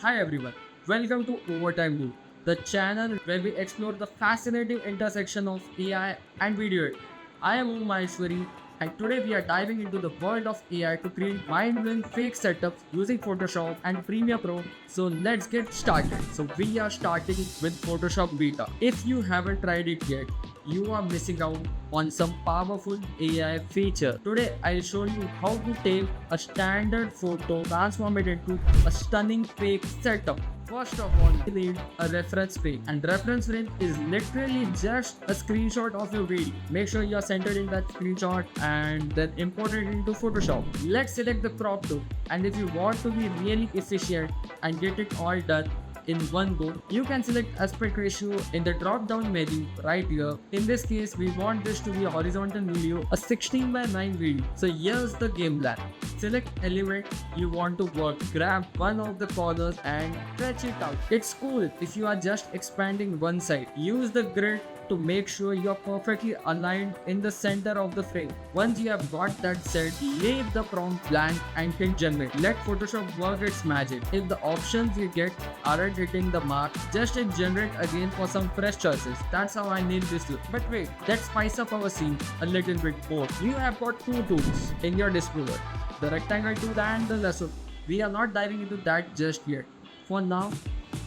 Hi everyone, welcome to Overtime Loop, the channel where we explore the fascinating intersection of AI and video editing. I am Om Maheshwari, and today we are diving into the world of AI to create mind-blowing fake setups using Photoshop and Premiere Pro. So let's get started. So we are starting with Photoshop Beta. If you haven't tried it yet, you are missing out on some powerful AI feature. Today I'll show you how to take a standard photo, transform it into a stunning fake setup. First of all, you need a reference frame, and reference frame is literally just a screenshot of your video. Make sure you are centered in that screenshot and then import it into Photoshop. Let's select the crop tool, and if you want to be really efficient and get it all done in one go, you can select aspect ratio in the drop down menu right here. In this case, we want this to be a horizontal video, a 16:9 video. So here's the game plan. Select element you want to work, grab one of the corners and stretch it out. It's cool if you are just expanding one side. Use the grid to make sure you are perfectly aligned in the center of the frame. Once you have got that set, leave the prompt blank and hit generate. Let Photoshop work its magic. If the options you get aren't hitting the mark, just hit generate again for some fresh choices. That's how I nailed this look. But wait, let's spice up our scene a little bit more. You have got two tools in your display, the rectangle tool and the lasso. We are not diving into that just yet. For now,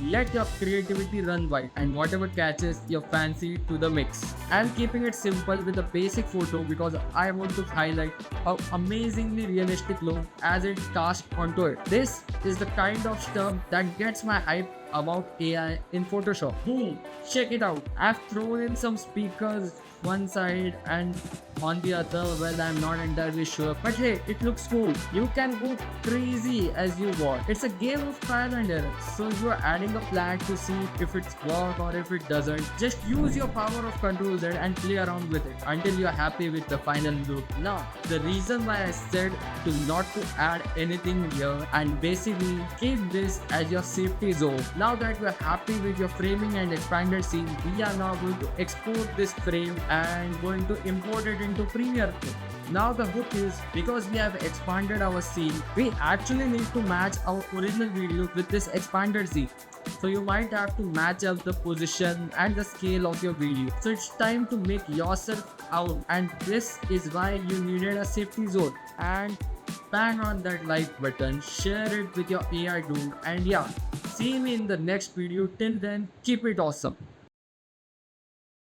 let your creativity run wild and whatever catches your fancy to the mix. I'm keeping it simple with a basic photo because I want to highlight how amazingly realistic look as it casts onto it. This is the kind of stuff that gets my hype about AI in Photoshop. Boom! Check it out. I've thrown in some speakers one side and on the other. Well, I'm not entirely sure, but hey, it looks cool. You can go crazy as you want. It's a game of trial and error, so you're adding a flag to see if it's work or if it doesn't. Just use your power of Control Z and play around with it until you're happy with the final look. Now, the reason why I said to not to add anything here and basically keep this as your safety zone. Now that we're happy with your framing and expanded scene, we are now going to export this frame and going to import it into Premiere Pro. Now the hook is, because we have expanded our scene, we actually need to match our original video with this expanded scene. So you might have to match up the position and the scale of your video. So it's time to make yourself out, and this is why you needed a safety zone. And bang on that like button, share it with your AI dude, and yeah, see me in the next video. Till then, keep it awesome.